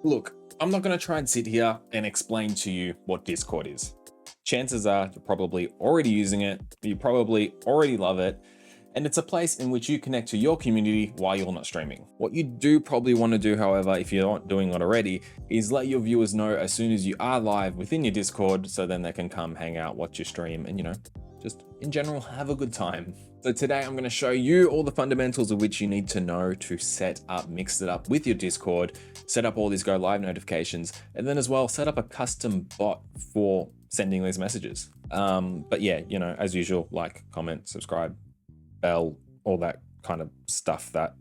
Look, I'm not going to try and sit here and explain to you what Discord is. Chances are you're probably already using it, you probably already love it, and it's a place in which you connect to your community while you're not streaming. What you do probably want to do, however, if you're not doing it already, is let your viewers know as soon as you are live within your Discord, so then they can come hang out, watch your stream, and just in general, have a good time. So today I'm going to show you all the fundamentals of which you need to know to set up Mixitup with your Discord, set up all these go live notifications, and then as well, set up a custom bot for sending these messages. But yeah, as usual, like, comment, subscribe, bell, all that kind of stuff that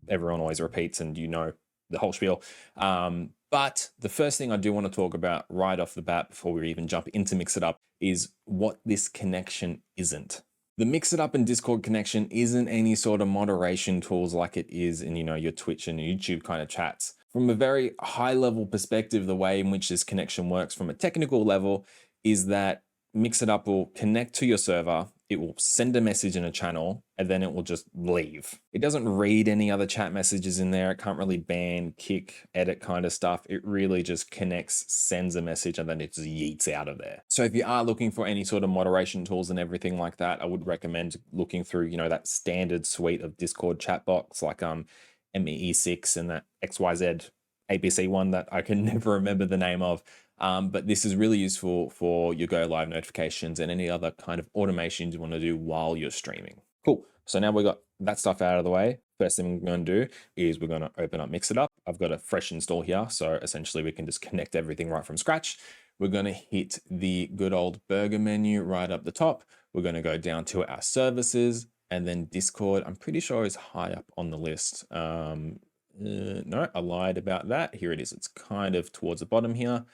everyone always repeats, and the whole spiel. But the first thing I do want to talk about right off the bat before we even jump into Mixitup is what this connection isn't. The Mixitup and Discord connection isn't any sort of moderation tools like it is in your Twitch and YouTube kind of chats. From a very high level perspective, the way in which this connection works from a technical level is that Mixitup will connect to your server, it will send a message in a channel, and then it will just leave. It doesn't read any other chat messages in there. It can't really ban, kick, edit kind of stuff. It really just connects, sends a message, and then it just yeets out of there. So if you are looking for any sort of moderation tools and everything like that, I would recommend looking through, that standard suite of Discord chat bots like MEE6 and that XYZ ABC one that I can never remember the name of. But this is really useful for your go live notifications and any other kind of automations you want to do while you're streaming. Cool. So now we got that stuff out of the way. First thing we're going to do is we're going to open up Mixitup. I've got a fresh install here. So essentially we can just connect everything right from scratch. We're going to hit the good old burger menu right up the top. We're going to go down to our services, and then Discord, I'm pretty sure is high up on the list. No, I lied about that. Here it is. It's kind of towards the bottom here.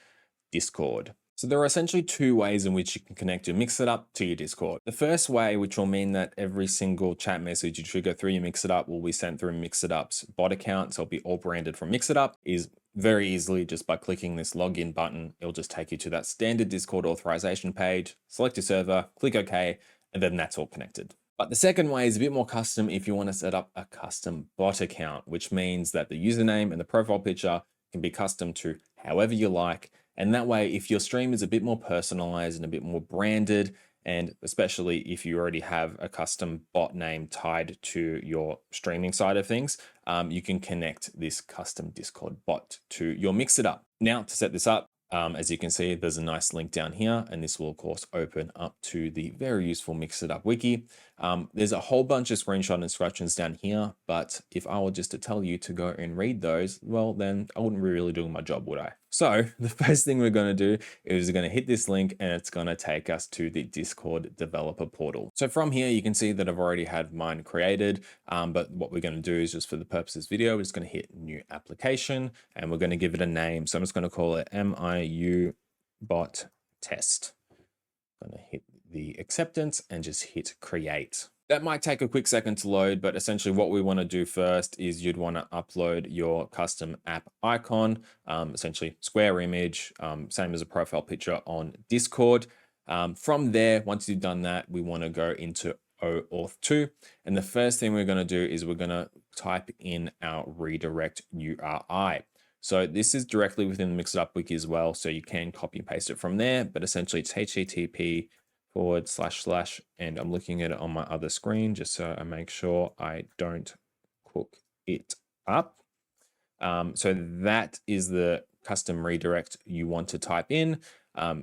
Discord. So there are essentially two ways in which you can connect your Mixitup to your Discord. The first way, which will mean that every single chat message you trigger through your Mixitup will be sent through Mixitup's bot account. So it'll be all branded from Mixitup, is very easily just by clicking this login button. It'll just take you to that standard Discord authorization page, select your server, click OK, and then that's all connected. But the second way is a bit more custom if you want to set up a custom bot account, which means that the username and the profile picture can be custom to however you like. And that way, if your stream is a bit more personalized and a bit more branded, and especially if you already have a custom bot name tied to your streaming side of things, you can connect this custom Discord bot to your Mixitup. Now, to set this up, as you can see, there's a nice link down here, and this will of course open up to the very useful Mixitup wiki. There's a whole bunch of screenshot instructions down here, but if I were just to tell you to go and read those, well, then I wouldn't be really doing my job, would I? So the first thing we're going to do is we're going to hit this link, and it's going to take us to the Discord developer portal. So from here, you can see that I've already had mine created, but what we're going to do is just for the purpose of this video, we're just going to hit new application, and we're going to give it a name. So I'm just going to call it MIU bot test. I'm going to hit the acceptance and just hit create. That might take a quick second to load, but essentially what we want to do first is you'd want to upload your custom app icon, essentially square image, same as a profile picture on Discord. From there, once you've done that, we want to go into OAuth 2. And the first thing we're going to do is we're going to type in our redirect URI. So this is directly within the Mixitup wiki as well, so you can copy and paste it from there, but essentially it's http:// and I'm looking at it on my other screen just so I make sure I don't cook it up. So that is the custom redirect you want to type in.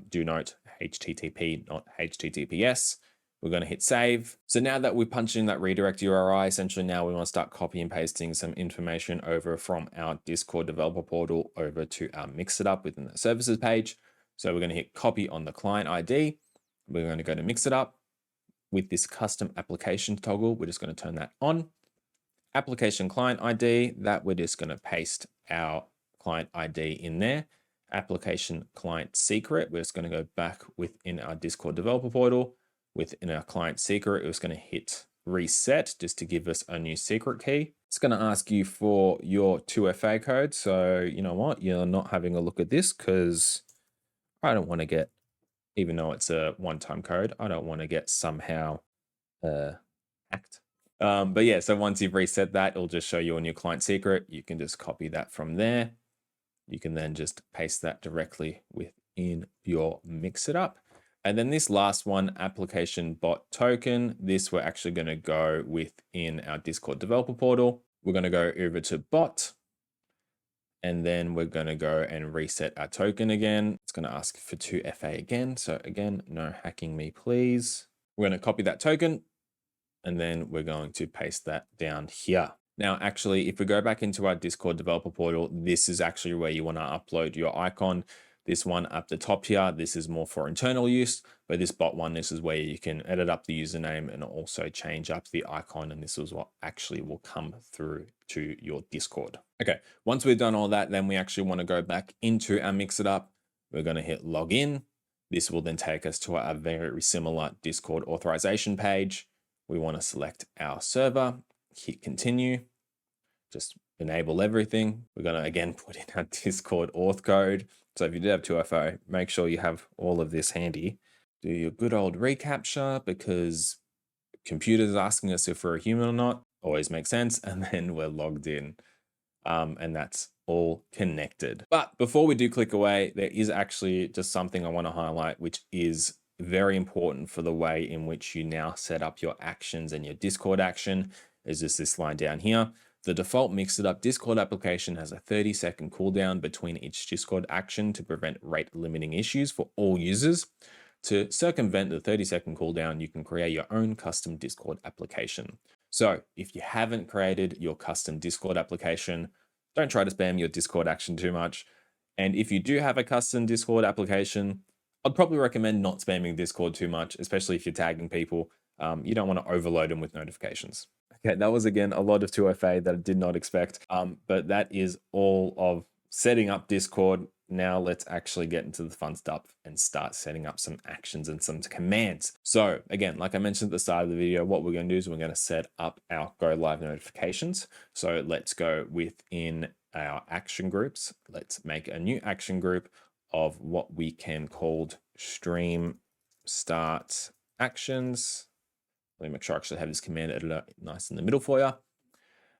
Do note HTTP, not HTTPS. We're going to hit save. So now that we punch in that redirect URI, essentially now we want to start copy and pasting some information over from our Discord developer portal over to our Mixitup within the services page. So we're going to hit copy on the client ID. We're going to go to Mixitup with this custom application toggle. We're just going to turn that on. Application client ID, that we're just going to paste our client ID in there. Application client secret, we're just going to go back within our Discord developer portal. Within our client secret, it was going to hit reset just to give us a new secret key. It's going to ask you for your 2FA code. So you know what? You're not having a look at this because I don't want to get, even though it's a one-time code, I don't want to get somehow hacked. But yeah, so once you've reset that, it'll just show you a new client secret. You can just copy that from there. You can then just paste that directly within your Mix It Up. And then this last one, application bot token, this we're actually going to go within our Discord developer portal. We're going to go over to bot, and then we're going to go and reset our token again. It's going to ask for 2FA again. So again, no hacking me, please. We're going to copy that token, and then we're going to paste that down here. Now, actually, if we go back into our Discord developer portal, this is actually where you want to upload your icon. This one up the top here, this is more for internal use, but this bot one, this is where you can edit up the username and also change up the icon. And this is what actually will come through to your Discord. Okay, once we've done all that, then we actually want to go back into our Mix It Up. We're going to hit login. This will then take us to a very similar Discord authorization page. We want to select our server, hit continue, just enable everything. We're going to again put in our Discord auth code. So if you do have 2FA, make sure you have all of this handy. Do your good old reCAPTCHA because computer's asking us if we're a human or not. Always makes sense. And then we're logged in. And that's all connected. But before we do click away, there is actually just something I want to highlight, which is very important for the way in which you now set up your actions and your Discord action. Is just this line down here. The default Mix It Up Discord application has a 30-second cooldown between each Discord action to prevent rate limiting issues for all users. To circumvent the 30-second cooldown, you can create your own custom Discord application. So if you haven't created your custom Discord application, don't try to spam your Discord action too much. And if you do have a custom Discord application, I'd probably recommend not spamming Discord too much, especially if you're tagging people. You don't want to overload them with notifications. Okay, that was again a lot of 2FA that I did not expect, but that is all of setting up Discord. Now let's actually get into the fun stuff and start setting up some actions and some commands. So again, like I mentioned at the start of the video, what we're going to do is we're going to set up our go live notifications. So let's go within our action groups. Let's make a new action group of what we can call stream start actions. Let me make sure I actually have this command editor nice in the middle for you.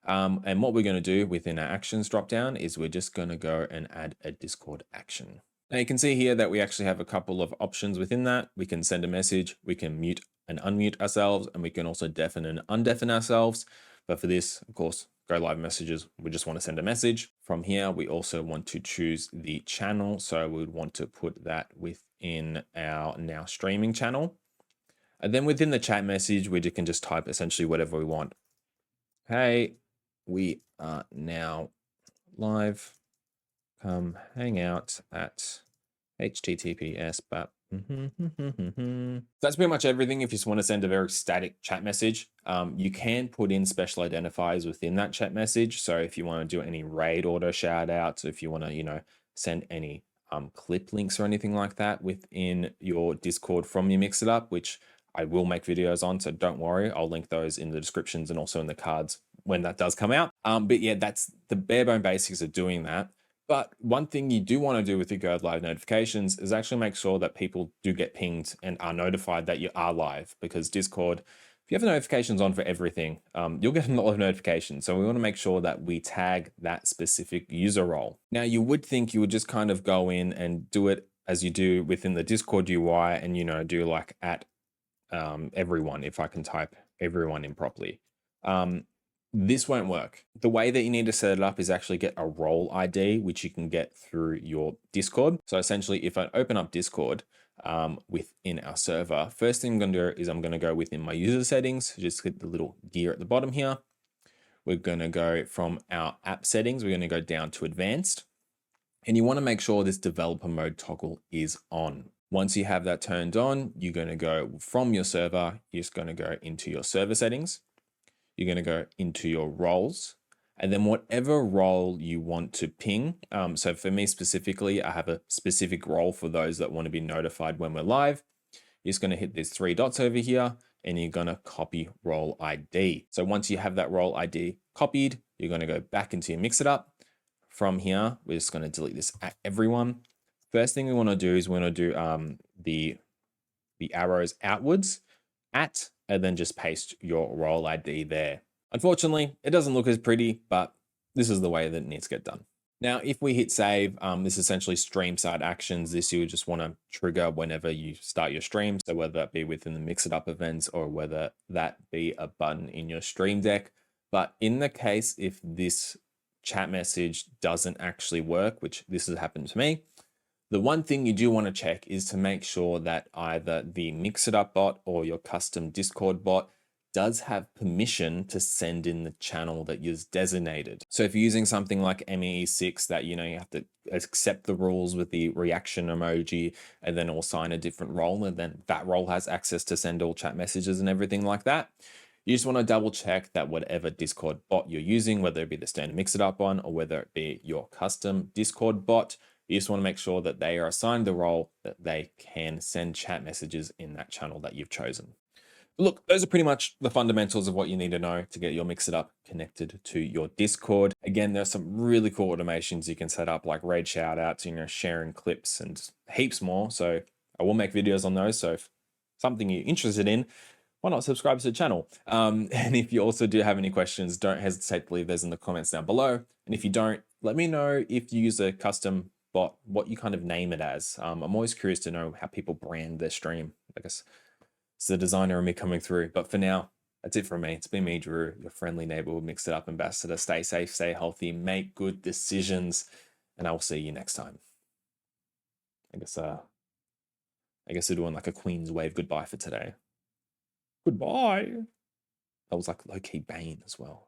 And what we're going to do within our actions dropdown is we're just going to go and add a Discord action. Now you can see here that we actually have a couple of options within that. We can send a message, we can mute and unmute ourselves, and we can also deafen and undeafen ourselves. But for this, of course, go live messages, we just want to send a message. From here, we also want to choose the channel. So we would want to put that within our now streaming channel. And then within the chat message, we can just type essentially whatever we want. Hey, we are now live. Come hang out at https. But that's pretty much everything. If you just want to send a very static chat message, you can put in special identifiers within that chat message. So if you want to do any raid auto shout outs, if you want to, send any clip links or anything like that within your Discord from your Mix It Up, which I will make videos on, so don't worry. I'll link those in the descriptions and also in the cards when that does come out. But yeah, that's the bare bone basics of doing that. But one thing you do want to do with your Go Live notifications is actually make sure that people do get pinged and are notified that you are live, because Discord, if you have the notifications on for everything, you'll get a lot of notifications. So we want to make sure that we tag that specific user role. Now you would think you would just kind of go in and do it as you do within the Discord UI and, do like at everyone, if I can type everyone in properly. This won't work. The way that you need to set it up is actually get a role ID, which you can get through your Discord. So essentially, if I open up Discord within our server, first thing I'm going to do is I'm going to go within my user settings, just hit the little gear at the bottom here. We're going to go from our app settings, we're going to go down to advanced. And you want to make sure this developer mode toggle is on. Once you have that turned on, you're going to go from your server, you're just going to go into your server settings. You're going to go into your roles, and then whatever role you want to ping. So for me specifically, I have a specific role for those that want to be notified when we're live. You're just going to hit these three dots over here and you're going to copy role ID. So once you have that role ID copied, you're going to go back into your Mix It Up. From here, we're just going to delete this at everyone. First thing we want to do is we want to do the arrows outwards at, and then just paste your role ID there. Unfortunately, it doesn't look as pretty, but this is the way that it needs to get done. Now, if we hit save, this essentially stream side actions. This you would just want to trigger whenever you start your stream. So whether that be within the Mix It Up events or whether that be a button in your Stream Deck. But in the case, if this chat message doesn't actually work, which this has happened to me, the one thing you do want to check is to make sure that either the Mix It Up bot or your custom Discord bot does have permission to send in the channel that is designated. So if you're using something like MEE6 that, you have to accept the rules with the reaction emoji and then all sign a different role, and then that role has access to send all chat messages and everything like that, you just want to double check that whatever Discord bot you're using, whether it be the standard Mix It Up one or whether it be your custom Discord bot, you just want to make sure that they are assigned the role that they can send chat messages in that channel that you've chosen. Look, those are pretty much the fundamentals of what you need to know to get your Mix It Up connected to your Discord. Again, there's some really cool automations you can set up, like raid shoutouts, sharing clips and heaps more. So I will make videos on those. So if something you're interested in, why not subscribe to the channel? And if you also do have any questions, don't hesitate to leave those in the comments down below. And if you don't, let me know if you use a custom bot, what you kind of name it as. I'm always curious to know how people brand their stream. I guess it's the designer and me coming through. But for now, that's it from me. It's been me, Drew, your friendly neighborhood Mix It Up ambassador. Stay safe, stay healthy, make good decisions, and I will see you next time. I guess we're doing like a Queen's wave goodbye for today. Goodbye. That was like low-key Bane as well.